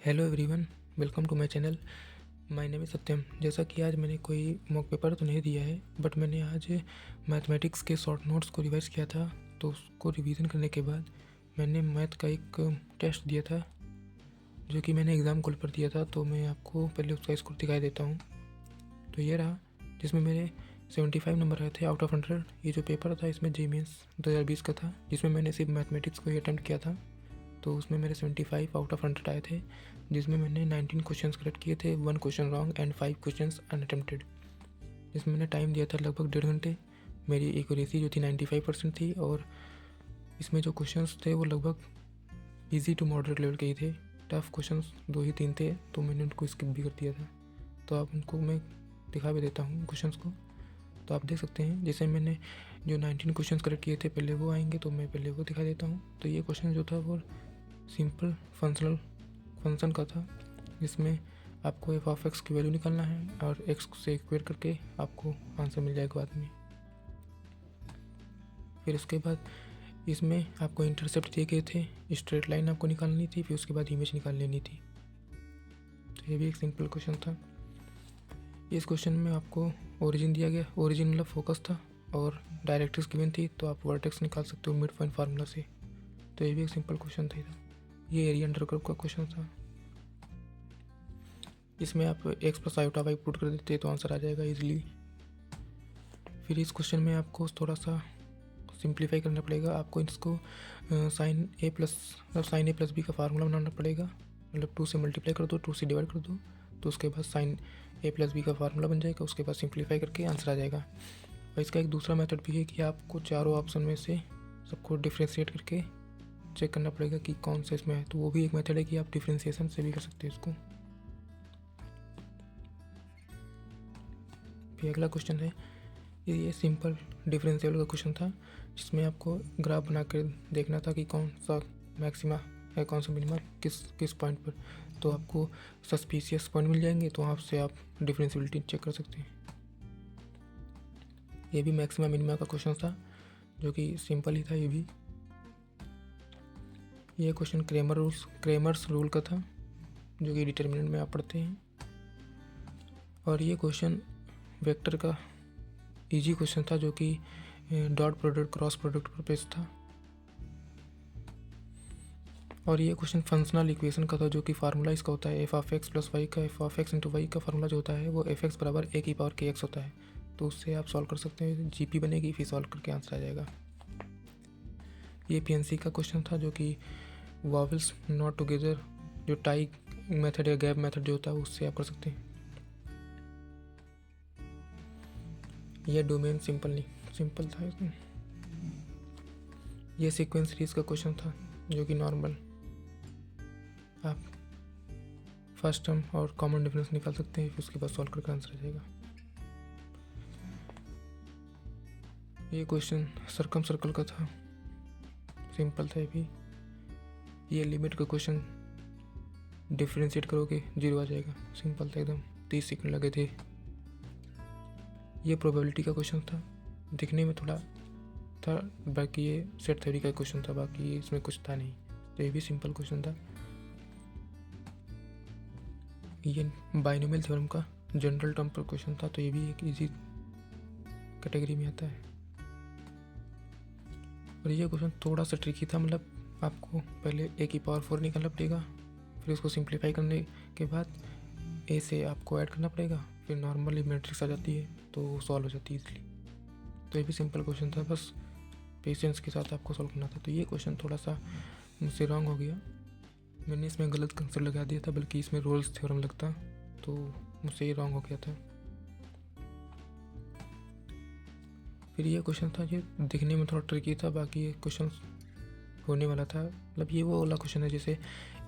Hello everyone, welcome to my channel. My name is Satyam. जैसा कि आज मैंने कोई मॉक पेपर तो नहीं दिया है, बट मैंने आज मैथमेटिक्स के शॉर्ट नोट्स को रिवाइज़ किया था। तो उसको रिवीजन करने के बाद मैंने मैथ का एक टेस्ट दिया था, जो कि मैंने एग्ज़ाम कॉल पर दिया था। तो मैं आपको पहले उसका स्कोर दिखाई देता हूँ। तो ये रहा, जिसमें मेरे 75 नंबर आए थे आउट ऑफ 100। ये जो पेपर था इसमें जे मेंस 2020 का था, जिसमें मैंने सिर्फ मैथमेटिक्स को ही अटैम्प्ट किया था। तो उसमें मेरे 75 आउट ऑफ 100 आए थे, जिसमें मैंने 19 क्वेश्चंस करेक्ट किए थे, 1 question wrong and 5 questions unattempted. जिसमें मैंने टाइम दिया था लगभग 1.5 घंटे। मेरी एक्यूरेसी जो थी 95% थी, और इसमें जो क्वेश्चंस थे वो लगभग इजी टू मॉडरेट लेवल के ही थे। टफ क्वेश्चंस 2 ही 3 थे, तो मैंने उनको स्किप भी कर दिया था। तो आप उनको मैं दिखा भी देता हूँ क्वेश्चंस को, तो आप देख सकते हैं। जैसे मैंने जो 19 क्वेश्चंस करेक्ट किए थे, पहले वो आएंगे, तो मैं पहले वो दिखा देता हूँ। तो ये क्वेश्चन जो था वो सिंपल फंक्शन का था, जिसमें आपको एफ ऑफ एक्स की वैल्यू निकालना है और एक्स से स्क्वायर करके आपको आंसर मिल जाएगा बाद में। फिर उसके बाद इसमें आपको इंटरसेप्ट दिए गए थे, स्ट्रेट लाइन आपको निकालनी थी, फिर उसके बाद इमेज निकाल लेनी थी। तो ये भी एक सिंपल क्वेश्चन था। इस क्वेश्चन में आपको ओरिजिन दिया गया, ओरिजिन मतलब फोकस था, और डायरेक्ट्रिक्स गिवन थी, तो आप वर्टेक्स निकाल सकते हो मिड पॉइंट फार्मूला से। तो ये भी एक सिंपल क्वेश्चन था। ये एरिया अंडर कर्व का क्वेश्चन था। इसमें आप x plus iota y put कर देते तो आंसर आ जाएगा इजीली। फिर इस क्वेश्चन में आपको थोड़ा सा सिंप्लीफाई करना पड़ेगा। आपको इसको साइन ए प्लस बी का फार्मूला बनाना पड़ेगा। मतलब 2 से मल्टीप्लाई कर दो, 2 से डिवाइड कर दो, तो उसके बाद साइन ए प्लस बी का फार्मूला बन जाएगा। उसके बाद सिंप्लीफाई करके आंसर आ जाएगा। और इसका एक दूसरा मेथड भी है कि आपको चारों ऑप्शन में से सबको डिफ्रेंशिएट करके चेक करना पड़ेगा कि कौन सा इसमें है। तो वो भी एक मेथड है कि आप डिफ्रेंशिएशन से भी कर सकते हैं इसको। फिर अगला क्वेश्चन है, ये सिंपल डिफरेंशियल का क्वेश्चन था, जिसमें आपको ग्राफ बना कर देखना था कि कौन सा मैक्सिमा है, कौन सा मिनिमा किस पॉइंट पर। तो आपको सस्पिशियस पॉइंट मिल जाएंगे, तो वहाँ से आप डिफरेंशियबिलिटी चेक कर सकते हैं। ये भी मैक्सिमा मिनिमा का क्वेश्चन था, जो कि सिंपल ही था ये भी। ये क्वेश्चन क्रेमर्स रूल का था, जो कि डिटर्मिनेंट में आप पढ़ते हैं। और ये क्वेश्चन वेक्टर का इजी क्वेश्चन था, जो कि डॉट प्रोडक्ट क्रॉस प्रोडक्ट पर बेस्ड था। और ये क्वेश्चन फंक्शनल इक्वेशन का था, जो कि फार्मूला इसका होता है F of X plus Y का। F of X into Y का फार्मूला जो होता है वो एफ एक्स बराबर ए की पावर के एक्स होता है। तो उससे आप सॉल्व कर सकते हैं, जीपी बनेगी, फिर सॉल्व करके आंसर आ जाएगा। ये पीएनसी का क्वेश्चन था, जो कि वॉवल्स नॉट टुगेदर, जो टाई मेथड या गैप मेथड जो होता है उससे आप कर सकते हैं। यह डोमेन सिंपल था इसमें। यह सीक्वेंस सीरीज का क्वेश्चन था, जो कि नॉर्मल आप फर्स्ट टर्म और कॉमन डिफरेंस निकाल सकते हैं, फिर उसके बाद सॉल्व करके आंसर आ जाएगा। ये क्वेश्चन सर्कम सर्कल का था, सिंपल था ये भी। ये लिमिट का क्वेश्चन डिफरेंशिएट करोगे 0 आ जाएगा, सिंपल था एकदम, 30 सेकंड लगे थे। ये प्रोबेबिलिटी का क्वेश्चन था, दिखने में थोड़ा था, बाकी ये सेट थ्योरी का क्वेश्चन था, बाकी इसमें कुछ था नहीं। तो ये भी सिंपल क्वेश्चन था। ये बाइनोमियल थ्योरम का जनरल टर्म पर क्वेश्चन था, तो ये भी एक इजी कैटेगरी में आता है। और ये क्वेश्चन थोड़ा सा ट्रिकी था, मतलब आपको पहले ए की पावर 4 निकालना पड़ेगा, फिर उसको सिंप्लीफाई करने के बाद ए से आपको ऐड करना पड़ेगा, फिर नॉर्मली मैट्रिक्स आ जाती है, तो सॉल्व हो जाती है इसलिए। तो ये भी सिंपल क्वेश्चन था, बस पेशेंस के साथ आपको सॉल्व करना था। तो ये क्वेश्चन थोड़ा सा मुझसे रॉन्ग हो गया, मैंने इसमें गलत कंसेप्ट लगा दिया था, बल्कि इसमें रोल्स थ्योरम लगता, तो मुझसे ये रॉन्ग हो गया था। फिर ये क्वेश्चन था, ये दिखने में थोड़ा ट्रिकी था, बाकी ये क्वेश्चन होने वाला था। मतलब ये वो वाला क्वेश्चन है, जैसे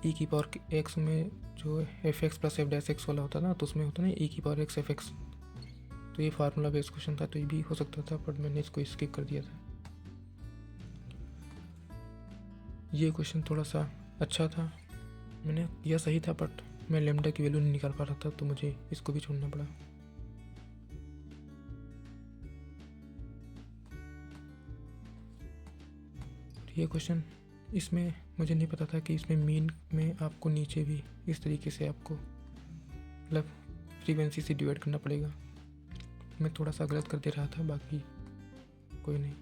ई की पावर एक्स में जो F x plus F dash x वाला होता ना, तो उसमें होता ना ई की पावर एक्स एफ एक्स। तो ये फार्मूला बेस्ड क्वेश्चन था, तो ये भी हो सकता था, बट मैंने इसको स्किप कर दिया था। ये क्वेश्चन थोड़ा सा अच्छा था, मैंने यह सही था, बट मैं लेमडा की वैल्यू नहीं निकाल पा रहा था, तो मुझे इसको भी छोड़ना पड़ा। ये क्वेश्चन इसमें मुझे नहीं पता था कि इसमें मीन में आपको नीचे भी इस तरीके से आपको मतलब फ्रीक्वेंसी से डिवाइड करना पड़ेगा। मैं थोड़ा सा गलत कर दे रहा था, बाकी कोई नहीं,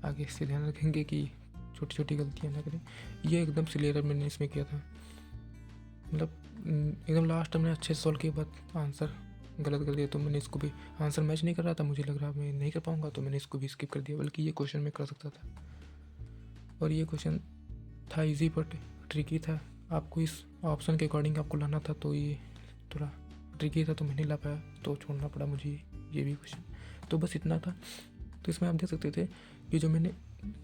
आगे से ध्यान रखेंगे कि छोटी छोटी गलतियाँ ना करें। ये एकदम से क्लियर मैंने इसमें किया था, मतलब एकदम लास्ट में अच्छे से सॉल्व के बाद आंसर गलत कर दिया, तो मैंने इसको भी आंसर मैच नहीं कर रहा था, मुझे लग रहा मैं नहीं कर पाऊँगा, तो मैंने इसको भी स्किप कर दिया। बल्कि ये क्वेश्चन मैं कर सकता था और ये क्वेश्चन था इजी बट ट्रिकी था। आपको इस ऑप्शन के अकॉर्डिंग आपको लाना था, तो ये थोड़ा ट्रिकी था, तो मैं नहीं ला पाया, तो छोड़ना पड़ा मुझे ये भी क्वेश्चन। तो बस इतना था। तो इसमें आप देख सकते थे कि जो मैंने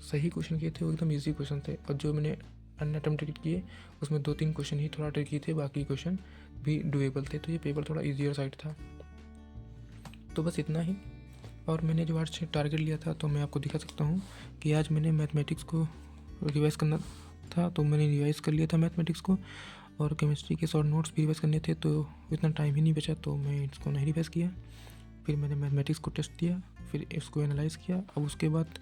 सही क्वेश्चन किए थे वो एकदम ईजी क्वेश्चन थे, और जो मैंने अनअटेम्प्टेड किए उसमें 2-3 क्वेश्चन ही थोड़ा ट्रिकी थे, बाकी क्वेश्चन भी डुएबल थे। तो ये पेपर थोड़ा ईजियर साइड था। तो बस इतना ही। और मैंने जो आज टारगेट लिया था, तो मैं आपको दिखा सकता हूँ कि आज मैंने मैथमेटिक्स को रिवाइज़ करना था, तो मैंने रिवाइज़ कर लिया था मैथमेटिक्स को, और केमिस्ट्री के शॉर्ट नोट्स भी रिवाइज़ करने थे, तो इतना टाइम ही नहीं बचा, तो मैं इसको नहीं रिवाइज़ किया। फिर मैंने मैथमेटिक्स को टेस्ट दिया, फिर इसको एनालाइज़ किया। अब उसके बाद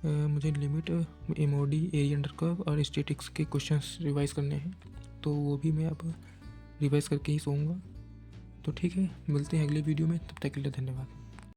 मुझे limit, MoD, area under curve और स्टैटिक्स के क्वेश्चंस रिवाइज़ करने हैं, तो वो भी मैं अब रिवाइज़ करके ही सोऊंगा। तो ठीक है, मिलते हैं अगले वीडियो में, तब तक के लिए धन्यवाद।